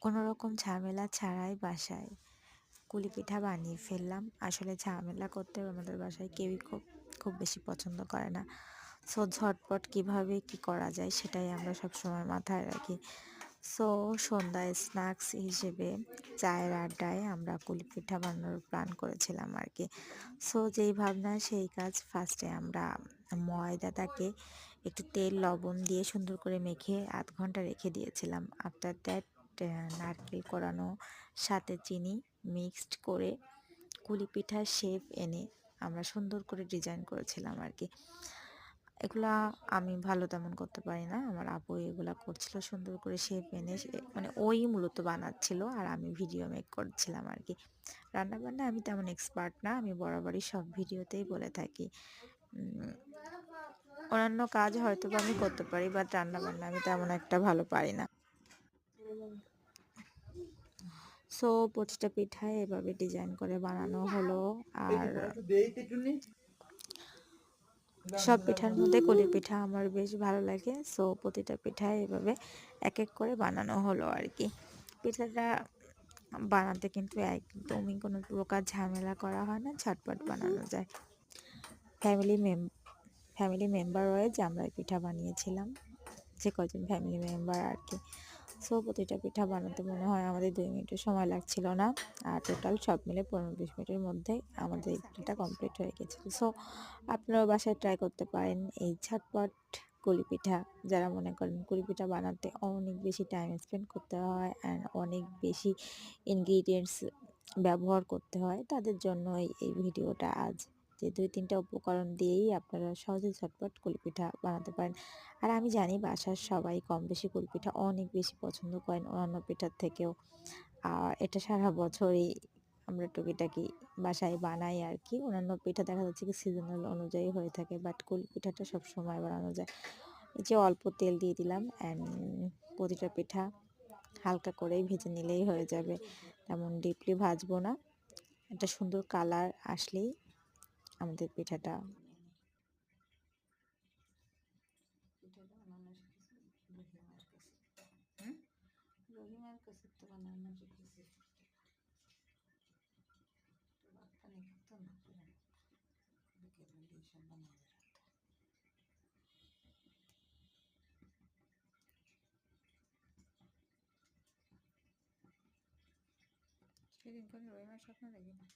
কোনো রকম ঝামেলা ছাড়াই বাসায় কুলি পিঠা বানিয়ে ফেললাম। আসলে ঝামেলা করতে আমাদের বাসায় কেউই খুব বেশি পছন্দ করে না। সো ঝটপট কিভাবে কি করা যায় সেটাই আমরা সবসময় মাথায় রাখি। সো সন্ধ্যায় স্ন্যাক্স হিসেবে চায়ের আড্ডায় আমরা কুলি পিঠা বানানোর প্ল্যান করেছিলাম আর কি। সো যেই ভাবনা সেই কাজ। ফার্স্টে আমরা ময়দাটাকে একটু তেল লবণ দিয়ে সুন্দর করে মেখে ০.৫ ঘন্টা রেখে দিয়েছিলাম। আফটার দ্যাট নারকেল কোড়ানো সাথে চিনি মিক্সড করে কুলি পিঠার শেপ এনে আমরা সুন্দর করে ডিজাইন করেছিলাম আর কি। এগুলা আমি ভালো তেমন করতে পারি না, আমার আপু এগুলা করছিল সুন্দর করে শেপ এনে, মানে ওই মূলত বানাচ্ছিল আর আমি ভিডিও মেক করছিলাম আর কি। রান্নাবান্না আমি তেমন এক্সপার্ট না, আমি বরাবরই সব ভিডিওতেই বলে থাকি অন্যান্য কাজ হয়তো বা আমি করতে পারি, বাট রান্নাবান্না আমি তেমন একটা ভালো পারি না। সো প্রতিটা পিঠায় এভাবে ডিজাইন করে বানানো হলো। আর সব পিঠার মধ্যে কুলি পিঠা আমার বেশ ভালো লাগে। সো প্রতিটা পিঠায় এভাবে এক এক করে বানানো হলো আর কি। পিঠাটা বানাতে কিন্তু একদমই কোনো প্রকার ঝামেলা করা হয় না, ঝটপট বানানো যায়। ফ্যামিলি মেম্বার ওয়াইজ আমরা পিঠা বানিয়েছিলাম, যে কজন ফ্যামিলি মেম্বার আর কি। সো প্রতিটা পিঠা বানাতে মনে হয় আমাদের 2 মিনিটের সময় লাগছিল না, আর টোটাল সব মিলে 15-20 মিনিটের মধ্যেই আমাদের এই পিঠাটা কমপ্লিট হয়ে গেছিলো। সো আপনারাও বাসায় ট্রাই করতে পারেন এই ঝটপট কুলি পিঠা। যারা মনে করেন কুলি পিঠা বানাতে অনেক বেশি টাইম স্পেন্ড করতে হয় অ্যান্ড অনেক বেশি ইনগ্রিডিয়েন্টস ব্যবহার করতে হয়, তাদের জন্য এই ভিডিওটা আজ। যে 2-3টা উপকরণ দিয়েই আপনারা সহজে ঝটপট কুলি পিঠা বানাতে পারেন। আর আমি জানি বাসার সবাই কম বেশি কুলি পিঠা অনেক বেশি পছন্দ করেন অন্যান্য পিঠার থেকেও। আর এটা সারা বছরই আমরা টুকিটাকি বাসায় বানাই আর কি। অন্যান্য পিঠা দেখা যাচ্ছে কি সিজনাল অনুযায়ী হয়ে থাকে, বাট কুলি পিঠাটা সবসময় বানানো যায়। এই যে অল্প তেল দিয়ে দিলাম অ্যান্ড প্রতিটা পিঠা হালকা করেই ভেজে নিলেই হয়ে যাবে, তেমন ডিপলি ভাজবো না। একটা সুন্দর কালার আসলেই আমাদের পিঠাটা বানানো শিখেছি। রহিমার কাছে তো বানানো শিখেছি। সেদিন কোনো রহিমার স্বপ্ন দেখি না।